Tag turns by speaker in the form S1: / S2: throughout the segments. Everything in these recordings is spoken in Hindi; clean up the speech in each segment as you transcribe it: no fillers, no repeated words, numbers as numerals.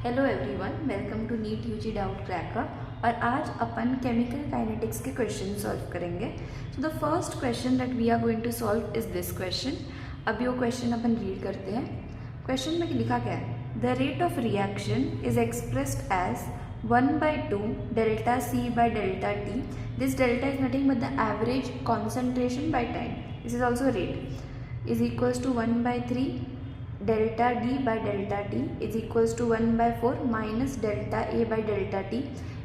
S1: Hello everyone, welcome to NEET UG doubt cracker. और आज अपन केमिकल काइनेटिक्स के क्वेश्चन सॉल्व करेंगे। So the first question that we are going to solve is this question. अभी वो क्वेश्चन अपन रीड करते हैं। क्वेश्चन में लिखा क्या है? The rate of reaction is expressed as 1/2 delta C by delta T. This delta is nothing but the average concentration by time. This is also rate is equals to 1/3 delta d by delta t is equals to 1/4 minus delta a by delta t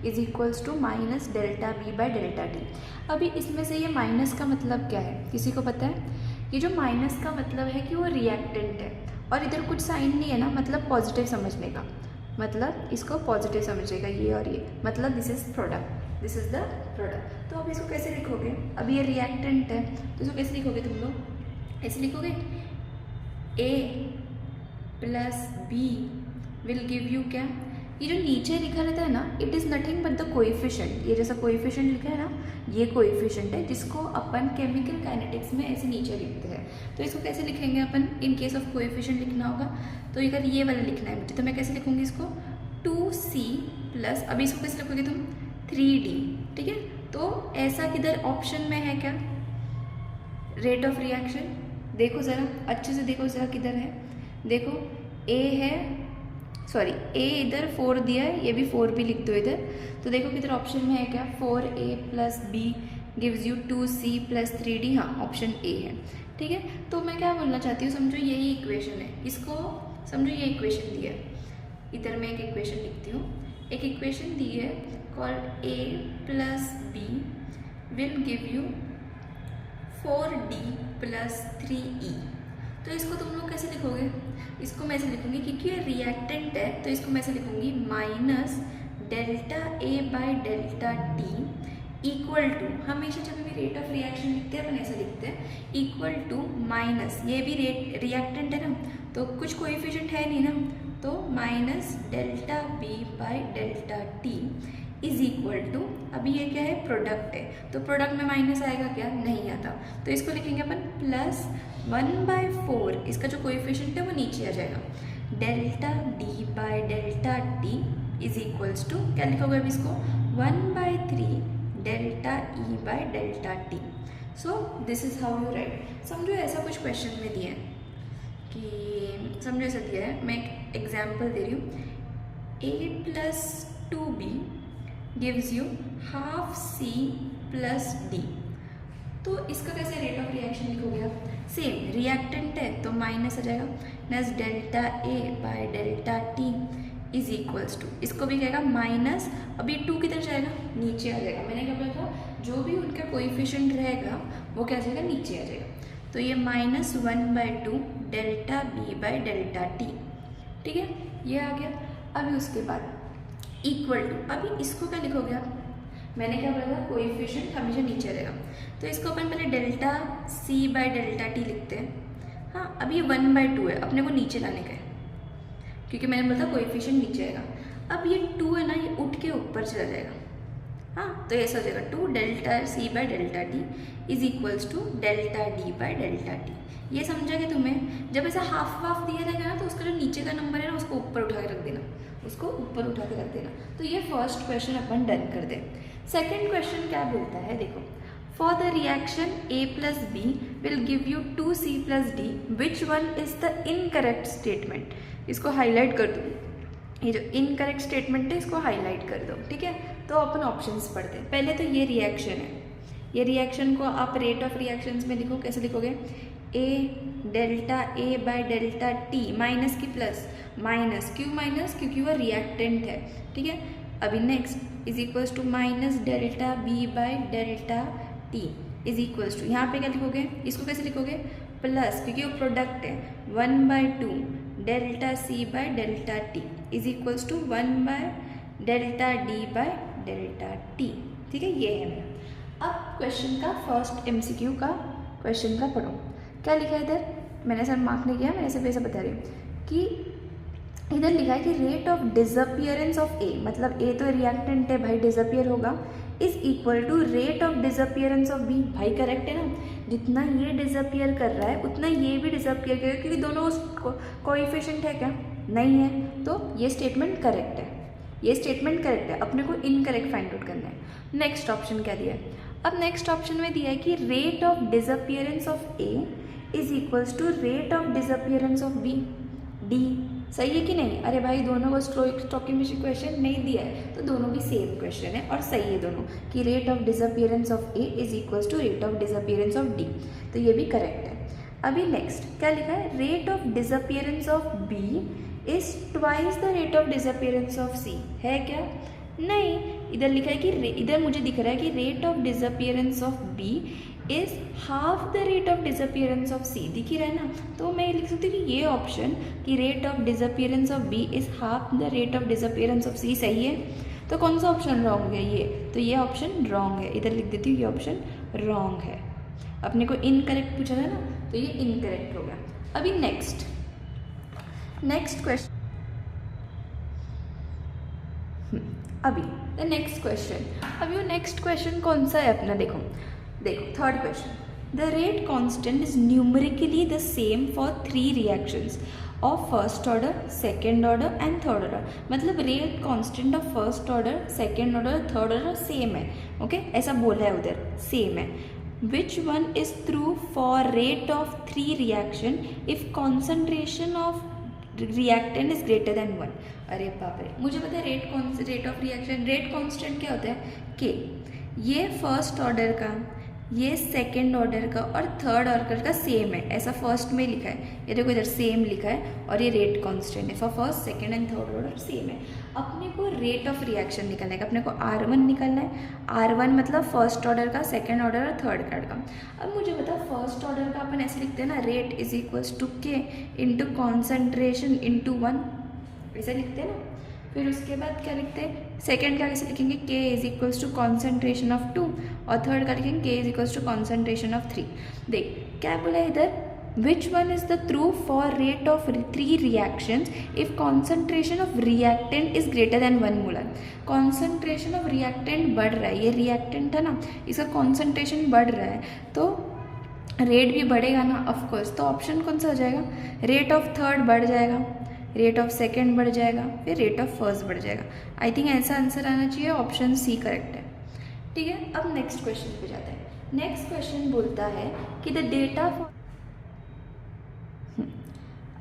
S1: is equals to minus delta b by delta t। अभी इसमें से ये माइनस का मतलब क्या है, किसी को पता है? ये जो माइनस का मतलब है कि वो रिएक्टेंट है और इधर कुछ साइन नहीं है ना, मतलब पॉजिटिव समझने का, मतलब इसको पॉजिटिव समझेगा ये और ये, मतलब this is product, this is the product. तो अब इसको कैसे लिखोगे? अब ये रिएक्टेंट है तो इसको कैसे लिखोगे तुम लोग? ऐसे लिखोगे A plus B will give you क्या? ये जो नीचे लिखा रहता है ना, it is nothing but the coefficient. ये जैसा कोएफिशिएंट लिखा है ना, ये कोएफिशिएंट है जिसको अपन केमिकल काइनेटिक्स में ऐसे नीचे लिखते हैं। तो इसको कैसे लिखेंगे अपन? इन केस ऑफ कोएफिशिएंट लिखना होगा तो अगर ये वाला लिखना है मुझे, तो मैं कैसे लिखूंगी इसको? 2c प्लस, अभी इसको कैसे लिखोगे तुम? 3d। ठीक है, तो ऐसा किधर ऑप्शन में है क्या? रेट ऑफ रिएक्शन देखो ज़रा, अच्छे से देखो ज़रा किधर है। देखो A है, सॉरी A इधर 4 दिया है, ये भी 4 भी लिख दो इधर। तो देखो किधर ऑप्शन में है क्या? 4a plus B gives you 2c plus 3d। हाँ, ऑप्शन A है। ठीक है, तो मैं क्या बोलना चाहती हूँ, समझो यही इक्वेशन है, इसको समझो ये इक्वेशन दी है। इधर मैं एक इक्वेशन लिखती हूँ। एक इक्वेशन दी है called A plus B will give you 4d plus 3e। तो इसको तुम लोग कैसे लिखोगे? इसको मैं ऐसे लिखूंगी, क्योंकि ये रिएक्टेंट है तो इसको मैं ऐसे लिखूंगी minus delta A by delta T equal to, हमेशा जब भी रेट ऑफ रिएक्शन लिखते हैं अपन ऐसे लिखते हैं, इक्वल टू माइनस, ये भी रेट रिएक्टेंट है ना, तो कुछ कोएफिशिएंट है नहीं ना, तो minus delta B by delta T is equal to, अभी ये क्या है? प्रोडक्ट है, तो प्रोडक्ट में माइनस आएगा क्या? नहीं आता, तो इसको लिखेंगे अपन प्लस 1/4, इसका जो कोएफिशिएंट है वो नीचे आ जाएगा, delta D by delta T is equals to, क्या लिखोगे अभी इसको? 1/3 delta E by delta T. So this is how you write. समझो ऐसा कुछ क्वेश्चन में दिया है कि, समझो ऐसा दिया है, मैं एक एग्जाम्पल दे रही हूँ, a plus 2b gives you half c plus d। तो इसका कैसे रेट ऑफ रिएक्शन लिखोगे आप? सेम रिएक्टेंट है तो माइनस आ जाएगा, plus delta a by delta t is equals to, इसको भी कहेगा माइनस, अभी 2 किधर जाएगा? नीचे आ जाएगा। मैंने क्या बोला था? जो भी उनका कोएफिशिएंट रहेगा वो क्या आ जाएगा? नीचे आ जाएगा। तो ये minus 1/2 delta b by delta t। ठीक है, ये आ गया। अभी उसके बाद इक्वल टू, अभी इसको क्या लिखोगे आप? मैंने क्या बोला था? कोएफिशिएंट हमेशा नीचे रहेगा, तो इसको अपन पहले delta c by delta T लिखते हैं। हाँ, अभी ये 1/2 है, अपने को नीचे लाने का है, क्योंकि मैंने बोला था कोएफिशिएंट नीचे आएगा। अब ये 2 है ना, ये उठ के ऊपर चला जाएगा। हाँ, तो ऐसा हो जाएगा 2 delta c by delta T is equals to delta d by delta T. ये समझा कि तुम्हें जब ऐसा हाफ हाफ दिया रहेगा ना, तो उसका जो नीचे का नंबर है ना, उसको ऊपर उठा के रख देना, उसको ऊपर उठा के रख देना। तो ये फर्स्ट क्वेश्चन अपन डन कर दे। सेकेंड क्वेश्चन क्या बोलता है? देखो, for the reaction a plus B will give you 2c plus D, which one is the incorrect statement? इसको हाईलाइट कर दो, ये जो इनकरेक्ट स्टेटमेंट है इसको हाईलाइट कर दो। ठीक है, तो अपन ऑप्शंस पढ़ते हैं। पहले तो ये रिएक्शन है, ये रिएक्शन को आप रेट ऑफ रिएक्शंस में लिखो, कैसे लिखोगे? a delta a by delta t minus की प्लस, माइनस क्यों माइनस? क्योंकि वो रिएक्टेंट है। ठीक है, अभी next is equals to minus delta b by delta t is equals to, यहाँ पे क्या लिखोगे? इसको कैसे लिखोगे? प्लस, क्योंकि वो प्रोडक्ट है, 1/2 delta c by delta t is equals to 1 delta d by delta t। ठीक है, ये है मेरा। अब क्वेश्चन का फर्स्ट MCQ का क्वेश्चन का पढ़ो, क्या लिखा है इधर? मैंने सर मार्क नहीं किया, मैं ऐसे वैसे बता रही हूँ कि इधर लिखा है कि rate of disappearance of A, मतलब A तो रिएक्टेंट है भाई, डिसअपियर होगा, is equal to rate of disappearance of B। भाई करेक्ट है ना, जितना ये डिसअपियर कर रहा है उतना ये भी डिसअपियर करेगा, क्योंकि दोनों कोएफिशिएंट है क्या? नहीं है, तो ये स्टेटमेंट करेक्ट है, ये स्टेटमेंट करेक्ट है, अपने को इनकरेक्ट फाइंड आउट करना है। नेक्स्ट ऑप्शन क्या दिया है, अब नेक्स्ट ऑप्शन में दिया है कि rate of disappearance of A is equals to rate of disappearance of B. D सही है कि नहीं? अरे भाई दोनों को स्टोकियोमेट्रिक क्वेश्चन नहीं दिया है तो दोनों भी सेम क्वेश्चन है और सही है दोनों, कि rate of disappearance of A is equals to rate of disappearance of D, तो ये भी करेक्ट है। अभी नेक्स्ट क्या लिखा है, rate of disappearance of B is twice the rate of disappearance of C, है क्या? नहीं, इधर लिखा है कि इधर मुझे दिख रहा है कि rate of disappearance of B is half the rate of disappearance of C, दिख ही रहा है ना, तो मैं लिख सकती हूँ कि ये ऑप्शन कि rate of disappearance of B is half the rate of disappearance of C सही है। तो कौन सा ऑप्शन रॉन्ग है? ये, तो ये ऑप्शन रॉन्ग है, इधर लिख देती हूँ ये ऑप्शन रॉन्ग है। अपने को इनकरेक्ट पूछा था ना, तो ये इनकरेक्ट हो गया। अभी नेक्स्ट क्वेश्चन, अभी द नेक्स्ट क्वेश्चन, अभी वो नेक्स्ट क्वेश्चन कौन सा है अपना, देखो third question, the rate constant is numerically the same for 3 reactions of first order, second order and third order. मतलब rate constant of first order, second order, third order same है, ओके ऐसा बोला है उधर, सेम है। Which one is true for rate of 3 reaction if concentration of reactant is greater than 1। अरे बाप रे, मुझे पता है rate of reaction, rate constant क्या होता है कि ये फर्स्ट ऑर्डर का, ये सेकेंड ऑर्डर का और थर्ड ऑर्डर का सेम है, ऐसा फर्स्ट में लिखा है, ये देखो इधर सेम लिखा है और ये रेट कांस्टेंट है for first, second and third order same है। अपने को रेट ऑफ रिएक्शन निकालना है, अपने को R1 निकालना है। R1 मतलब फर्स्ट ऑर्डर का, सेकेंड ऑर्डर और थर्ड ऑर्डर का। अब मुझे बता, फर्स्ट ऑर्डर का अपन ऐसे लिखते हैं ना, रेट इज इक्वल्स टू के इंटू कॉन्सेंट्रेशन इंटू 1, ऐसा लिखते हैं ना। फिर उसके बाद क्या लिखते हैं, सेकेंड का कैसे लिखेंगे, K is equals to concentration of 2, और थर्ड का लिखेंगे K is equals to concentration of 3। देख क्या बोला है इधर, which one is the true for rate of 3 reactions if concentration of reactant is greater than 1 molar. Concentration of reactant बढ़ रहा है, ये रिएक्टेंट है ना, इसका कॉन्सेंट्रेशन बढ़ रहा है तो रेट भी बढ़ेगा ना ऑफकोर्स, तो ऑप्शन कौन सा हो जाएगा, रेट ऑफ थर्ड बढ़ जाएगा, रेट ऑफ सेकेंड बढ़ जाएगा, फिर रेट ऑफ फर्स्ट बढ़ जाएगा। आई थिंक ऐसा आंसर आना चाहिए, ऑप्शन सी करेक्ट है। ठीक है, अब नेक्स्ट क्वेश्चन पे जाते हैं। नेक्स्ट क्वेश्चन बोलता है कि द डेटा फॉर,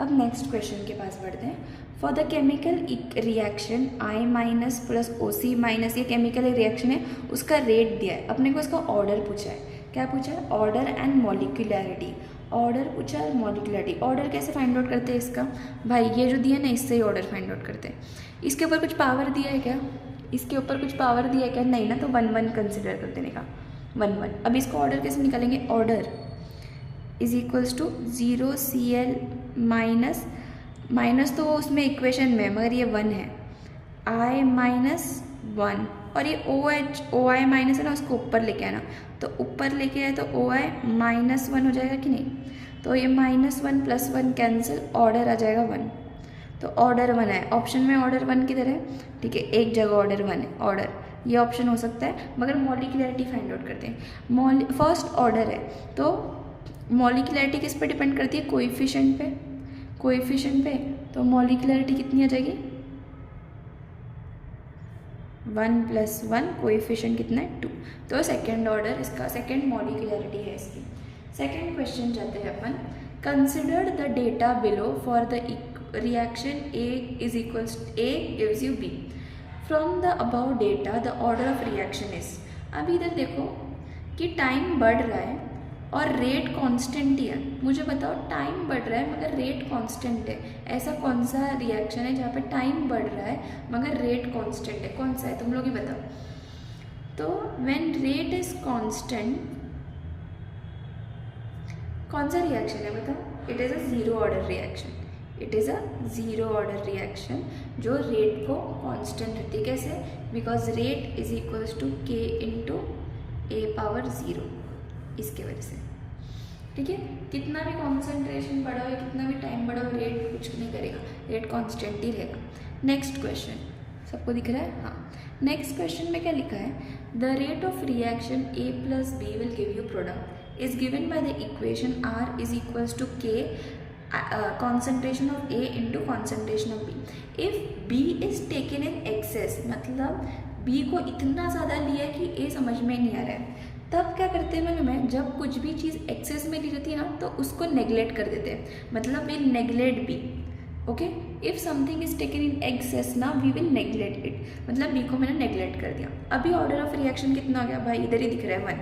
S1: अब नेक्स्ट क्वेश्चन के पास बढ़ते हैं। For the chemical reaction I minus plus OC minus, ये केमिकल रिएक्शन है, उसका रेट दिया है, अपने को इसका ऑर्डर पूछा है। क्या पूछा है, ऑर्डर एंड मॉलिक्यूलैरिटी, ऑर्डर पूछा है, मॉलिक्यूलैरिटी। ऑर्डर कैसे फाइंड आउट करते हैं इसका, भाई ये जो दिया ना इससे ही ऑर्डर फाइंड आउट करते हैं। इसके ऊपर कुछ पावर दिया है क्या, इसके ऊपर कुछ पावर दिया है क्या, नहीं ना, तो 1 1 कंसिडर कर देने का, 1 1। अब इसको ऑर्डर कैसे निकालेंगे, order is equals to 0Cl minus, minus तो उसमें इक्वेशन में मगर ये 1 है, I माइनस 1, और ये OI माइनस है ना, उसको ऊपर लेके आना, तो ऊपर लेके आए तो OI माइनस 1 हो जाएगा कि नहीं, तो ये -1 + 1 कैंसिल, ऑर्डर आ जाएगा 1, तो ऑर्डर 1 है। ऑप्शन में ऑर्डर 1 किधर है, ठीक है एक जगह ऑर्डर 1 है, ऑर्डर ये ऑप्शन हो सकता है, मगर मॉलिक्यूलैरिटी फाइंड आउट करते हैं। फर्स्ट ऑर्डर है तो मॉलिक्यूलैरिटी किस पे डिपेंड करती है, कोएफिशिएंट पे, कोएफिशिएंट पे, तो मॉलिक्यूलैरिटी कितनी आ जाएगी, 1 + 1, कोएफिशिएंट कितना है 2, तो सेकेंड ऑर्डर इसका, सेकेंड मॉलिक्यूलैरिटी है इसकी। सेकेंड क्वेश्चन जाते हैं अपन, consider the data below for the reaction A is equals A gives you B, from the above data the order of reaction is. अब इधर देखो कि टाइम बढ़ रहा है और रेट कांस्टेंट ही है, मुझे बताओ टाइम बढ़ रहा है मगर रेट कांस्टेंट है, ऐसा कौन सा रिएक्शन है जहाँ पे टाइम बढ़ रहा है मगर रेट कांस्टेंट है, कौन सा है तुम लोग ही बताओ। तो व्हेन रेट इज कांस्टेंट, कौन सा रिएक्शन है बताओ, it is a 0 order reaction, it is a 0 order reaction जो रेट को कांस्टेंट रखती है। कैसे, because rate is equals to K into A⁻0, इसके वजह से। ठीक है, कितना भी कॉन्सेंट्रेशन बढ़ा हो, कितना भी टाइम बढ़ा हो, रेट कुछ नहीं करेगा, रेट कांस्टेंट ही रहेगा। नेक्स्ट क्वेश्चन सबको दिख रहा है, हाँ। नेक्स्ट क्वेश्चन में क्या लिखा है, the rate of reaction A + B will give you product is given by the equation R is equals to K concentration of A into concentration of B. If B is taken in excess, मतलब B को इतना ज़्यादा लिया कि A समझ में नहीं आ रहा है, तब क्या करते हैं मालूम है, जब कुछ भी चीज़ एक्सेस में ली जाती है ना तो उसको नेग्लेक्ट कर देते हैं, मतलब will neglect B. Okay, if something is taken in excess ना वी विल नेग्लेक्ट इट, मतलब बी को मैंने नेग्लेक्ट कर दिया. अभी ऑर्डर ऑफ रिएक्शन कितना हो गया भाई, इधर ही दिख रहा है 1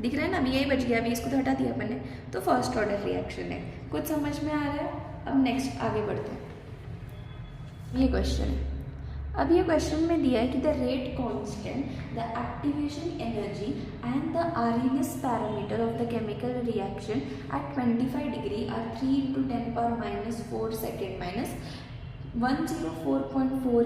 S1: दिख रहा है ना, अभी यही बच गया, अभी इसको तो हटा दिया मैंने, तो फर्स्ट ऑर्डर रिएक्शन है. कुछ समझ में आ रहा है. अब नेक्स्ट आगे बढ़ते हैं. ये क्वेश्चन है, अब ये क्वेश्चन में दिया है कि the rate constant, the activation energy and the Arrhenius parameter of the chemical reaction at 25 degree are 3 × 10⁻⁴ second minus 104.4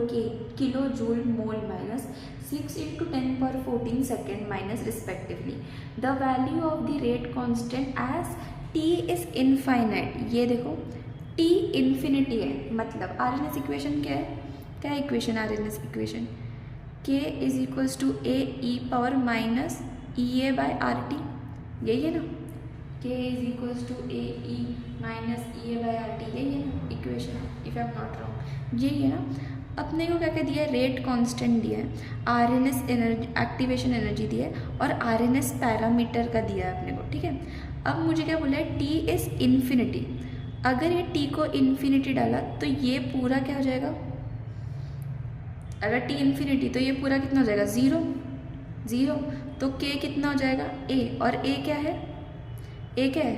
S1: kilo joule mole minus 6 × 10⁻14 second minus respectively. The value of the rate constant as T is infinite. ये देखो टी इन्फिनिटी है, मतलब आरएनएस इक्वेशन क्या है, क्या equation Arrhenius equation, K is equals to A E power minus E A by R T, यही है ना. K is equals to A E minus E A by R T, यही है ना equation, if I am not wrong, यही है ना. अपने को क्या क्या दिया है, रेट कांस्टेंट दिया है, आरएनएस एनर्जी एक्टिवेशन एनर्जी दिया है और आरएनएस पैरामीटर का दिया है अपने को. ठीक है, अब मुझे क्या बोला है, T इज इन्फिनिटी. अगर ये T को इन्फिनिटी डाला तो ये पूरा क्या हो जाएगा, अगर T इन्फिनिटी तो ये पूरा कितना हो जाएगा, 0. तो K कितना हो जाएगा, A, और A क्या है, A क्या है,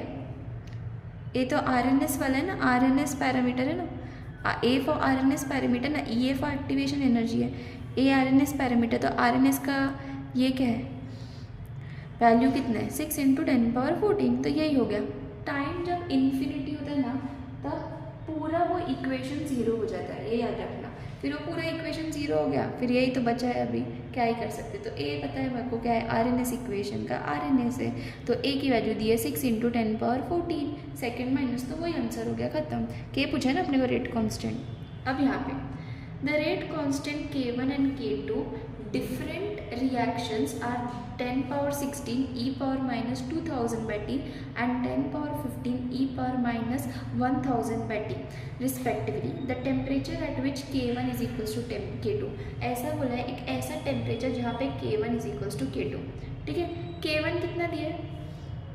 S1: A तो आरएनएस वाला है ना, आरएनएस पैरामीटर है ना, A फॉर आरएनएस पैरामीटर ना, E फॉर एक्टिवेशन एनर्जी है, A आरएनएस पैरामीटर, तो आरएनएस का ये क्या है, वैल्यू कितना है, 6 × 10⁻14, तो यही हो गया. टाइम जब इन्फिनिटी होता है ना तब पूरा वो इक्वेशन 0 हो जाता है, ये याद रखना. फिर वो पूरा इक्वेशन 0 हो गया, फिर यही तो बचा है, अभी क्या ही कर सकते. तो ए पता है मेरे को क्या है, आरएनएस इक्वेशन का आरएनएस है, तो ए की वैल्यू दी है 6 × 10⁻14 सेकेंड माइनस, तो वही आंसर हो गया, खत्म. के पूछा है ना अपने को रेट कांस्टेंट. अब यहाँ पे the rate constant K1 and K2 different reactions are 10⁻16 e power minus 2000 by t and 10⁻15 e power minus 1000 by t respectively. The temperature at which K1 is equals to K2. ऐसा बोला है, एक ऐसा टेम्परेचर जहाँ पे K1 is equals to K2. ठीक है, K1 कितना दिया है,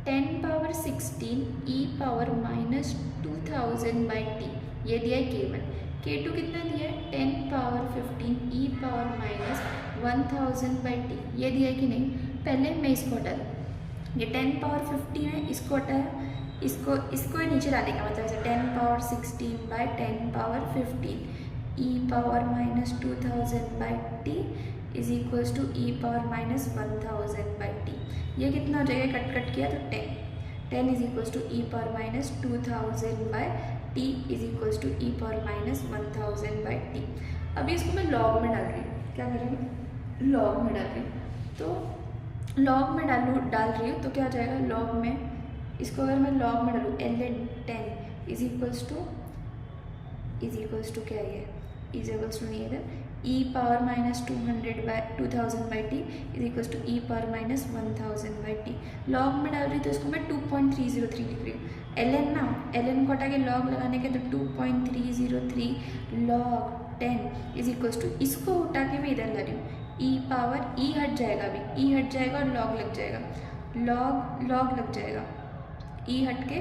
S1: 10⁻16 e power minus 2000 by t, ये दिया है K1. K2 कितना दिया है, 10⁻15 e power minus 1000 by t, ये दिया है कि नहीं. पहले मैं इसको हटा दूँ, ये 10⁻15 है, इसको हटाया, इसको नीचे डालने का मतलब ऐसे 10⁻16 by 10⁻15 e power minus 2000 by t is equals to e power minus 1000 by t. ये कितना हो जाएगा, कट किया तो 10 is equals to e power minus 2000 by t is equals to e power minus 1000 by t. अभी इसको मैं लॉग में डाल रही हूँ, क्या कर रही हूँ, लॉग में डाल रही हूँ. तो लॉग में डाल रही हूँ तो क्या हो जाएगा, लॉग में इसको अगर मैं लॉग में डालूँ, ln 10 इज इक्वल्स टू क्या है, इज इक्वल्स टू नहीं है इधर, e power minus 2000 by t is equals to e power minus 1000 by t. Log में डाल रही तो इसको मैं 2.303 लिख रही हूँ. ln ना, ln को हटा के लॉग लगाने के तो 2.303 log 10 इज इक्वल्स टू, इसको उठा के मैं इधर ला रही हूँ, e पावर e हट जाएगा, अभी e हट जाएगा और लॉग लग जाएगा, लॉग लग जाएगा, e हट के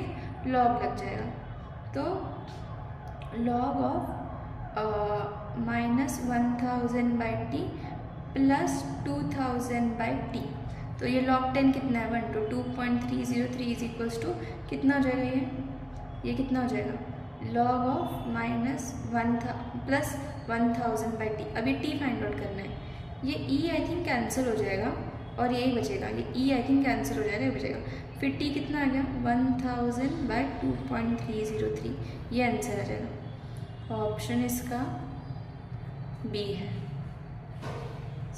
S1: लॉग लग जाएगा. तो log of -1000 by t plus 2000 by t, तो ये log 10 कितना है, 1 to 2.303 इज इक्वल्स टू कितना हो जाएगा, ये कितना हो जाएगा, log of -1 plus 1000 by t. अभी t फाइंड आउट करना है, ये e आई थिंक कैंसिल हो जाएगा और यही बचेगा, ये e आई थिंक कैंसिल हो जाएगा, ये बचेगा. फिर t कितना आ गया, 1000 by 2.303, ये आंसर आ जाएगा. ऑप्शन इसका बी है.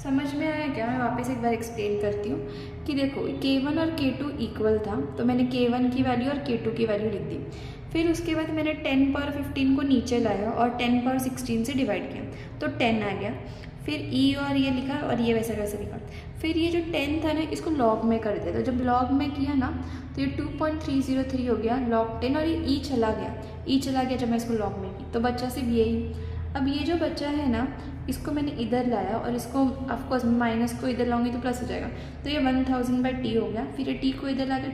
S1: समझ में आया क्या, मैं वापस एक बार एक्सप्लेन करती हूँ कि देखो K1 और K2 इक्वल था, तो मैंने K1 की वैल्यू और K2 की वैल्यू लिख दी. फिर उसके बाद मैंने 10⁻15 को नीचे लाया और 10⁻16 से डिवाइड किया तो 10 आ गया. फिर ई और ये लिखा और ये वैसा वैसा लिखा। फिर ये जो 10 था ना इसको लॉग में कर दिया, तो जब लॉग में किया ना तो ये 2.303 हो गया लॉग 10 और ये ई चला गया जब मैं इसको लॉग में की, तो बच्चा सिर्फ यही। अब ये जो बच्चा है ना इसको मैंने इधर लाया और इसको ऑफकोर्स माइनस को इधर लाऊंगी तो प्लस हो जाएगा, तो ये 1000/t हो गया। फिर ये टी को इधर ला के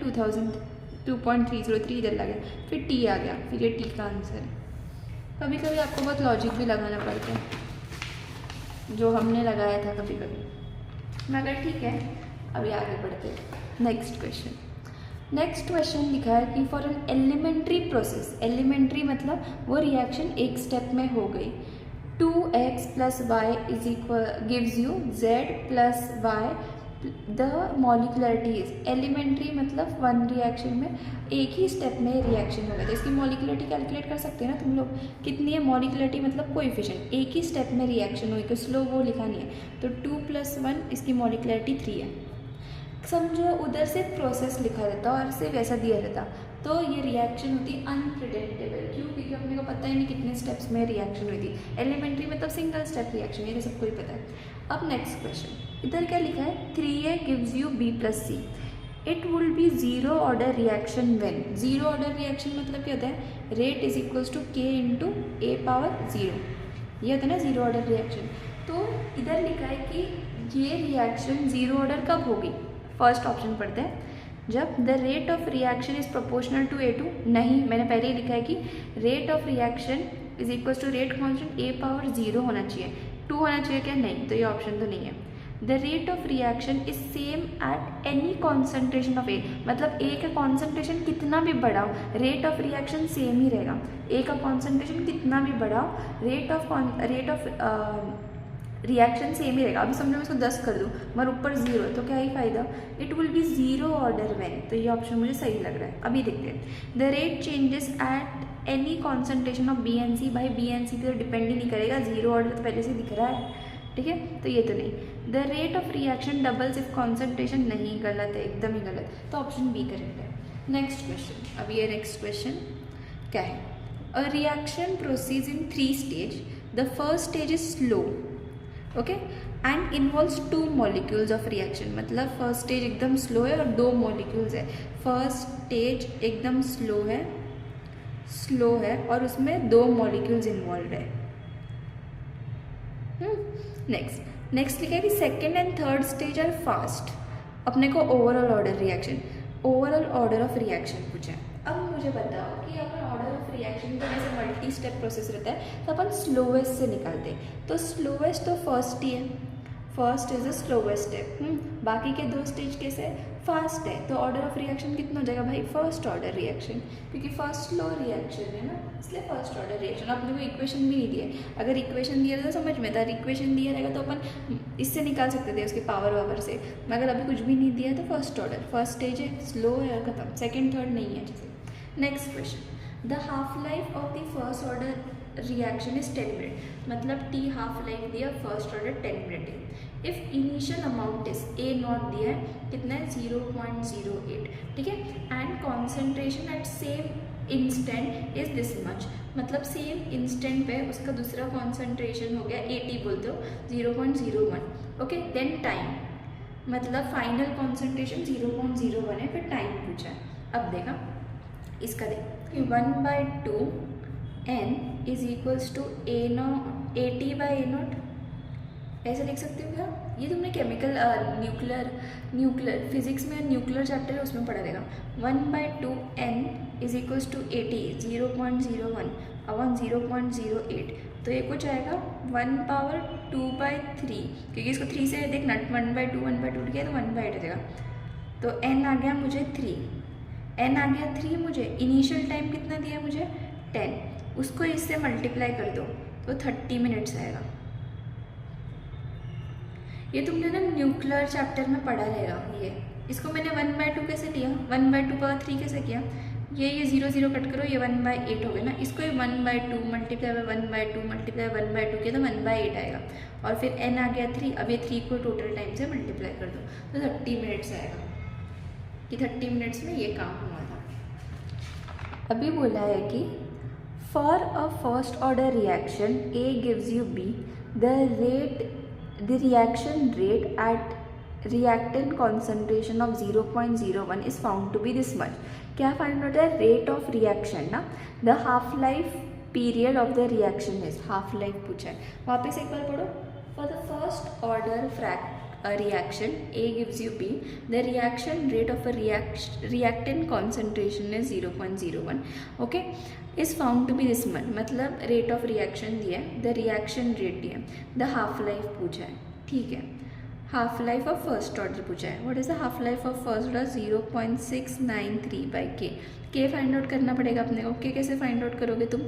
S1: 2.303 इधर ला गया, फिर टी आ गया, फिर ये टी का आंसर है। कभी कभी आपको बहुत लॉजिक भी लगाना पड़ता है जो हमने लगाया था कभी कभी, मगर ठीक है। अभी आगे बढ़ते हैं। नेक्स्ट क्वेश्चन लिखा है कि for an elementary process, elementary मतलब वो रिएक्शन एक स्टेप में हो गई, 2x + y gives you z + y, the molecularity is. Elementary मतलब वन रिएक्शन में एक ही स्टेप में रिएक्शन हो गया, तो इसकी मॉलिकुलरिटी कैलकुलेट कर सकते हैं ना तुम लोग, कितनी है मॉलिकुलरिटी मतलब कोएफिशिएंट, एक ही स्टेप में रिएक्शन हुई, तो स्लो वो लिखा नहीं है, तो 2 + 1 इसकी मॉलिकुलरिटी 3 है। समझो उधर से प्रोसेस लिखा रहता और सिर्फ ऐसा दिया रहता तो ये रिएक्शन होती अनप्रिडिक्टेबल, क्यों? क्योंकि अपने को पता ही नहीं कितने स्टेप्स में रिएक्शन हुई थी। एलिमेंट्री में तो सिंगल स्टेप रिएक्शन, ये तो सबको ही पता है। अब नेक्स्ट क्वेश्चन, इधर क्या लिखा है, 3a gives you b + c, it will be zero order reaction when. Zero order reaction मतलब क्या होता है, rate is equals to k × a⁻0, ये होता है ना जीरो ऑर्डर रिएक्शन। तो इधर लिखा है कि ये रिएक्शन जीरो ऑर्डर कब होगी, फर्स्ट ऑप्शन पढ़ते हैं, जब the rate of reaction is proportional to a2। नहीं, मैंने पहले ही लिखा है कि rate of reaction is equals to rate constant a⁻0 होना चाहिए, 2 होना चाहिए क्या? नहीं, तो ये ऑप्शन तो नहीं है। The rate of reaction is same at any concentration of a, मतलब a का कॉन्सेंट्रेशन कितना भी बढ़ाओ रेट ऑफ रिएक्शन सेम ही रहेगा। a का कॉन्सेंट्रेशन कितना भी बढ़ाओ रेट ऑफ रिएक्शन सेम ही रहेगा। अभी समझो मैं इसको 10 कर दूँ मगर ऊपर 0 है तो क्या ही फायदा, it will be zero order when, तो ये ऑप्शन मुझे सही लग रहा है। अभी देखते हैं, the rate changes at any concentration of B and C. भाई बी एन सी पे तो डिपेंड ही नहीं करेगा, जीरो ऑर्डर तो पहले से दिख रहा है, ठीक है, तो ये तो नहीं। The rate of reaction doubles if concentration, नहीं, गलत है, एकदम ही गलत, तो ऑप्शन बी करेक्ट है। नेक्स्ट क्वेश्चन, अब ये नेक्स्ट क्वेश्चन क्या है, a reaction proceeds in 3 stage, the first stage is slow, okay, and involves 2 molecules of reaction, मतलब फर्स्ट स्टेज एकदम स्लो है और 2 मॉलिक्यूल्स है। फर्स्ट स्टेज एकदम स्लो है और उसमें 2 मॉलिक्यूल्स इन्वॉल्व है। नेक्स्ट लिखा है कि second and third stage are fast. अपने को ओवरऑल ऑर्डर ऑफ रिएक्शन पूछा है। अब मुझे बताओ कि अपन ऑर्डर ऑफ रिएक्शन का जैसे मल्टी स्टेप प्रोसेस रहता है तो अपन स्लोवेस्ट से निकालते हैं, तो स्लोवेस्ट तो फर्स्ट ही है, first is the slowest step. बाकी के 2 स्टेज कैसे फास्ट है, तो ऑर्डर ऑफ रिएक्शन कितना हो जाएगा भाई, फर्स्ट ऑर्डर रिएक्शन, क्योंकि फर्स्ट स्लो रिएक्शन है ना, इसलिए फर्स्ट ऑर्डर रिएक्शन। अपने को इक्वेशन भी नहीं दिए, अगर इक्वेशन दिया था तो समझ में था, इक्वेशन दिया रहेगा तो अपन इससे निकाल सकते थे उसके पावर से, मगर अभी कुछ भी नहीं दिया तो फर्स्ट ऑर्डर, फर्स्ट स्टेज है, स्लो है और खत्म, सेकेंड थर्ड नहीं है। जैसे next question, the half life of the first order reaction is 10 minute, मतलब टी हाफ लाइफ दिया फर्स्ट ऑर्डर 10 मिनट है। If initial amount is A0 दिया है, कितना है 0.08, ठीक है, and concentration eight same instant is this much, मतलब सेम इंस्टेंट पे उसका दूसरा कॉन्सेंट्रेशन हो गया 80 बोलते हो 0.01, ओके, देन टाइम, मतलब फाइनल कॉन्सेंट्रेशन 0.01 है, फिर टाइम पूछा है। अब देखा इसका देख 1/2 n is equals to AT/A0, ऐसे लिख सकते हो क्या? ये तुमने केमिकल न्यूक्लियर फिजिक्स में न्यूक्लियर चैप्टर है उसमें पढ़ा रहेगा। 1/2 n is equals to AT 0.01 upon 0.08, तो ये कुछ आएगा 1/2/3, क्योंकि इसको 3 से देखना 1/2 किया तो 1/8 देगा, तो n आ गया मुझे 3, n आ गया 3 मुझे, इनिशियल टाइम कितना दिया मुझे 10, उसको इससे मल्टीप्लाई कर दो तो 30 मिनट्स आएगा। ये तुमने ना न्यूक्लियर चैप्टर में पढ़ा रहेगा। ये इसको मैंने 1/2 कैसे लिया, 1/2/3 कैसे किया, ये 0 कट करो, ये 1/8 हो गया ना, इसको 1/2 मल्टीप्लाई बाय 1/2 मल्टीप्लाई 1/2 किया तो 1/8 आएगा, और फिर n आ गया 3, अब ये 3 को टोटल टाइम से मल्टीप्लाई कर दो तो 30 मिनट्स आएगा, कि 30 मिनट्स में ये काम हुआ था। अभी बोला है कि for a first order reaction A gives you B, the rate the reaction rate at reactant concentration of 0.01 is found to be this much. क्या फाइंड होता है? रेट ऑफ रिएक्शन ना, the half life period of the reaction is, half life पूछा है। वापस एक बार पढ़ो। For the first order reaction A gives you B, the reaction rate of a reactant concentration is 0.01, okay, is found to be this much। मतलब रेट ऑफ रिएक्शन दिया है, द रिएक्शन रेट दिया है, द हाफ लाइफ पूछा है, ठीक है। Half life of first order पूछा है। What is the half life of first order? 0.693 by के फाइंड आउट करना पड़ेगा अपने को। के कैसे फाइंड आउट करोगे तुम?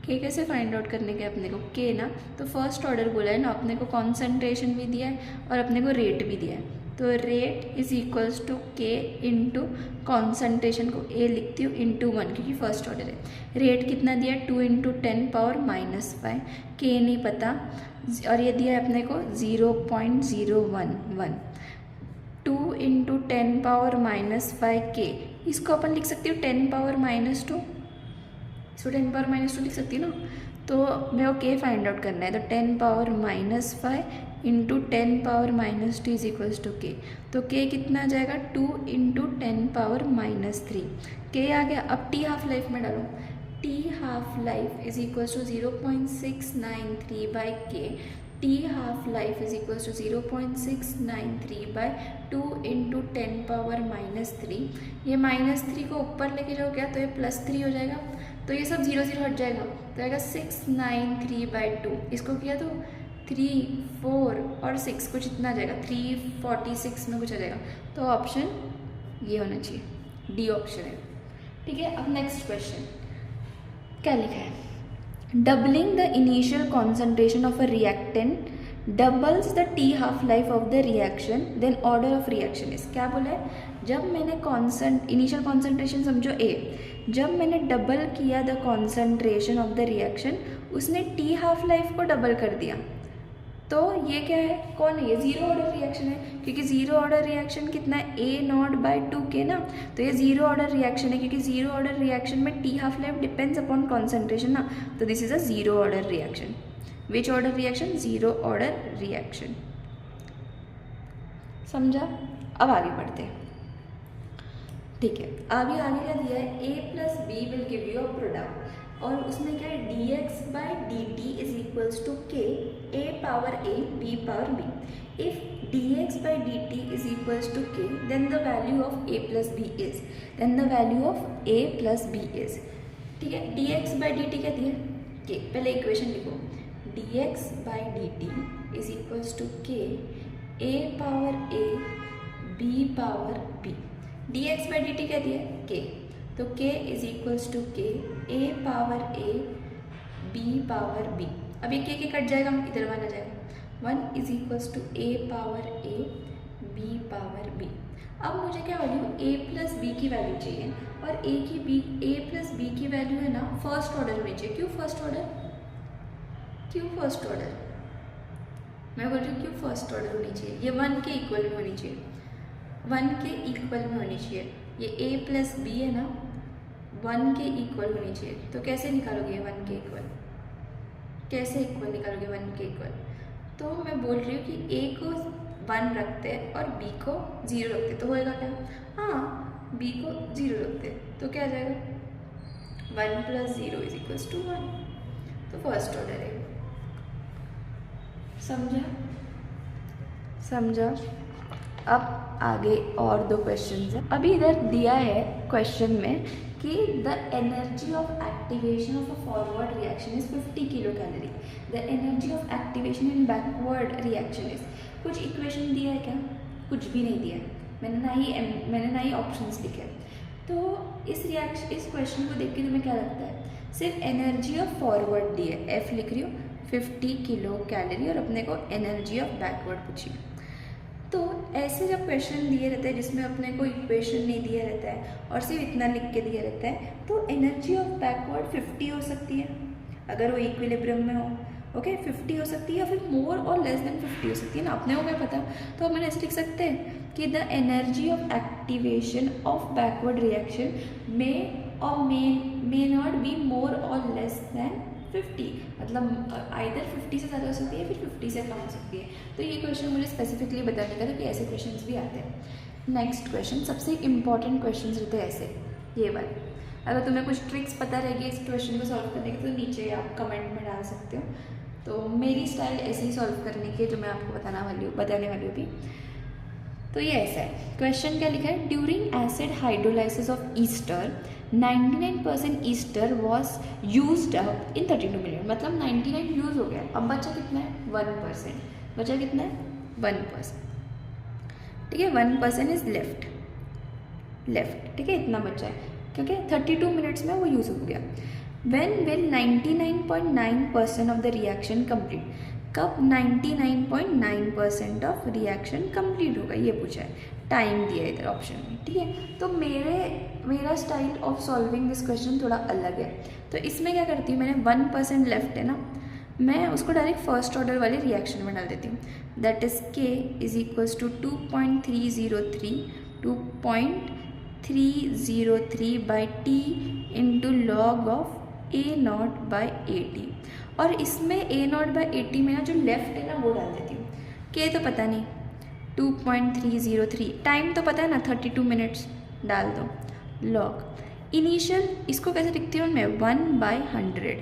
S1: के कैसे फाइंड आउट करने के अपने को? के ना, तो फर्स्ट ऑर्डर बोला है ना, अपने को कॉन्सेंट्रेशन भी दिया है और अपने को रेट भी दिया है। तो रेट इज इक्वल्स टू के इंटू कॉन्सेंट्रेशन को ए लिखती हूँ इंटू 1 क्योंकि फर्स्ट ऑर्डर है। रेट कितना दिया है? 2 × 10⁻⁵। के नहीं पता और ये दिया है अपने को 0.011। 2 × 10⁻⁵ के, इसको अपन लिख सकती हूँ 10⁻²। इसको 10⁻² लिख सकती हूँ ना। तो मेरे को के फाइंड आउट करना है, तो 10⁻⁵ इंटू 10⁻² इज इक्वल्स टू के। तो के कितना आ जाएगा? 2 × 10⁻³ के आ गया। अब टी हाफ लाइफ में डालो, T half life is equals to 0.693 by K. T half life is equals to 0.693 by 2 × 10⁻³ ये -3 को ऊपर लेके जाओ क्या, तो ये +3 हो जाएगा। तो ये सब 0 0 हट जाएगा, तो आएगा 693 बाई 2। इसको किया तो 3, 4 और 6 कुछ इतना आ जाएगा, 346 में कुछ आ जाएगा। तो ऑप्शन ये होना चाहिए, डी ऑप्शन है, ठीक है। अब नेक्स्ट क्वेश्चन क्या लिखा है? Doubling the initial concentration of a reactant doubles the T half life of the reaction, then order of reaction is. क्या बोला है? जब मैंने इनिशियल कॉन्सेंट्रेशन समझो ए, जब मैंने डबल किया the concentration of the reaction, उसने टी हाफ लाइफ को डबल कर दिया। तो ये क्या है? कौन है ये? जीरो ऑर्डर रिएक्शन है, क्योंकि जीरो ऑर्डर रिएक्शन कितना है? A0/2k ना। तो ये जीरो ऑर्डर रिएक्शन है, क्योंकि जीरो ऑर्डर रिएक्शन में T half life depends upon concentration ना। तो this is a zero order reaction. Which order reaction? Zero order reaction. समझा? अब आगे बढ़ते हैं, ठीक है। अभी आगे क्या दिया है? A + B will give you a product, और उसमें क्या है? dx/dt is equals to K A power A B power B। If dx/dt is equals to K, then the value of A + B is, then the value of A + B is, ठीक है। dx/dt क्या दिया? के। पहले इक्वेशन लिखो, dx/dt is equals to K A power A B power B। dx/dt क्या दिया? के। तो k is equals to K A power A B power B। अब ये के कट जाएगा, इधर 1 आ जाएगा। 1 is equals to A power A B power B। अब मुझे क्या वैल्यू? A + B की वैल्यू चाहिए, और A + B की वैल्यू है ना फर्स्ट ऑर्डर में चाहिए। क्यों फर्स्ट ऑर्डर? क्यों फर्स्ट ऑर्डर? मैं बोल रही हूँ क्यों फर्स्ट ऑर्डर होनी चाहिए? ये 1 के इक्वल में होनी चाहिए, 1 के इक्वल में होनी चाहिए। ये A + B है ना, 1 के इक्वल होनी चाहिए। तो कैसे निकालोगे 1 के इक्वल? कैसे इक्वल निकालोगे 1 के इक्वल? तो मैं बोल रही हूँ कि A को 1 रखते हैं और B को 0 रखते हैं, तो होएगा क्या? हाँ, B को 0 रखते हैं, तो क्या आ जाएगा? 1 + 0 इज इक्वल्स टू 1। तो फर्स्ट ऑर्डर है। समझा? समझा? अब आगे और 2 क्वेश्चंस हैं। अभी इधर दिया है क्वेश्चन में कि the energy of activation of a forward reaction is 50 kilo calorie, the energy of activation in backward reaction is. कुछ इक्वेशन दिया है क्या? कुछ भी नहीं दिया है, मैंने ना ही ऑप्शंस लिखे। तो इस क्वेश्चन को देख के तुम्हें क्या लगता है? सिर्फ एनर्जी ऑफ फॉरवर्ड दी है, F लिख रही हूँ 50 किलो कैलोरी, और अपने को एनर्जी ऑफ बैकवर्ड पूछी। तो ऐसे जब क्वेश्चन दिए रहते हैं जिसमें अपने को इक्वेशन नहीं दिया रहता है और सिर्फ इतना लिख के दिया रहता है, तो एनर्जी ऑफ बैकवर्ड 50 हो सकती है अगर वो इक्विलिब्रियम में हो। ओके, 50 हो सकती है या फिर मोर और लेस देन 50 हो सकती है ना, अपने को क्या पता। तो अपन ऐसे लिख सकते हैं कि the energy of activation of backward reaction may not be more और लेस देन 50, मतलब आइदर 50 से ज़्यादा हो सकती है फिर 50 से कम हो सकती है। तो ये क्वेश्चन मुझे स्पेसिफिकली बताने का था कि ऐसे क्वेश्चंस भी आते हैं। नेक्स्ट क्वेश्चन, सबसे इंपॉर्टेंट क्वेश्चंस रहते हैं ऐसे, ये वाले। अगर तुम्हें कुछ ट्रिक्स पता रहेगी इस क्वेश्चन को सॉल्व करने की तो नीचे आप कमेंट में डाल सकते हो। तो मेरी स्टाइल ऐसे ही सॉल्व करने की जो मैं आपको बताने वाली हूँ अभी। तो ये ऐसा है, क्वेश्चन क्या लिखा है, during acid hydrolysis of Easter 99% Easter was used up in 32 minute, मतलब 99 यूज हो गया, अब बचा कितना है 1%, बचा कितना है 1%, ठीक है 1% इज लेफ्ट, ठीक है इतना बचा है क्योंकि 32 मिनट्स में वो यूज हो गया। When will 99.9% of the reaction complete, कब 99.9% ऑफ रिएक्शन कंप्लीट होगा ये पूछा है, टाइम दिया है इधर ऑप्शन में, ठीक है। तो मेरा style of solving this question थोड़ा अलग है। तो इसमें क्या करती हूँ, मैंने 1% लेफ्ट है ना, मैं उसको डायरेक्ट फर्स्ट ऑर्डर वाले रिएक्शन में डाल देती हूँ। That is K is equals to 2.303 by T into log of A0/80, और इसमें A0/80 में ना जो लेफ्ट है ना वो डाल देती हूँ। K तो पता नहीं, 2.303, टाइम तो पता है ना 32 मिनट्स, डाल दो। लॉग इनिशियल, इसको कैसे लिखती हूँ मैं 1/100,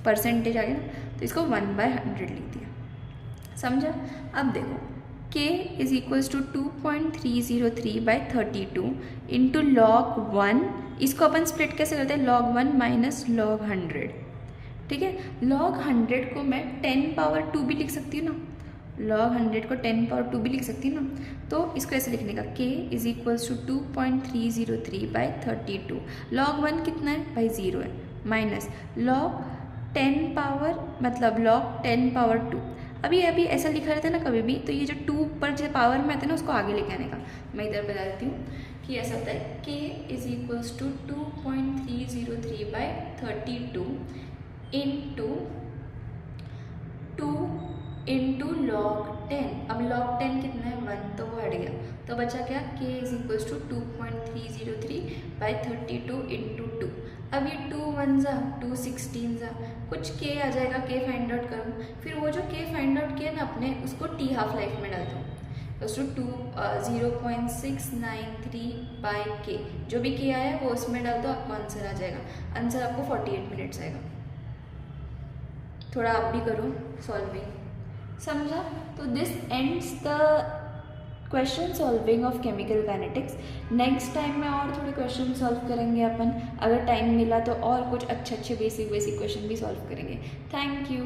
S1: परसेंटेज आ गया ना, तो इसको 1/100 लिख दिया, समझा। अब देखो K is equals to 2.303/32 into log 1, इसको अपन स्प्लिट कैसे करते हैं, log 1 माइनस log 100, ठीक है। log 100 को मैं 10^2 भी लिख सकती हूँ ना, log 100 को 10^2 भी लिख सकती हूँ ना। तो इसको ऐसे लिखने का, K is equals to 2.303/32, log 1 कितना है भाई 0 है, माइनस log 10 पावर मतलब log 10^2। अभी ऐसा लिखा रहता है ना कभी भी, तो ये जो 2 पर जो पावर में आता है ना उसको आगे लेके आने का। मैं इधर बता देती हूँ कि ऐसा होता है, K is equals to 2.303/32 into 2 into log 10। अब log 10 कितना है 1, तो वो हट गया, तो बचा क्या, K is equals to 2.303/32 into 2। अब ये 2 1 जा 2 16 जा, कुछ K आ जाएगा, K फाइंड आउट करूँ, फिर वो जो K फाइंड आउट किया ना अपने, उसको T हाफ लाइफ में डाल दूँ, तो 0.693/K, जो भी K आया वो उसमें डाल दो, आपको आंसर आ जाएगा। आंसर आपको 48 मिनट्स आएगा। थोड़ा आप भी करो सॉल्विंग, समझा। तो this ends the question solving of chemical kinetics. Next time में और थोड़े क्वेश्चन सॉल्व करेंगे अपन, अगर टाइम मिला तो और कुछ अच्छे बेसिक क्वेश्चन भी सॉल्व करेंगे। Thank you.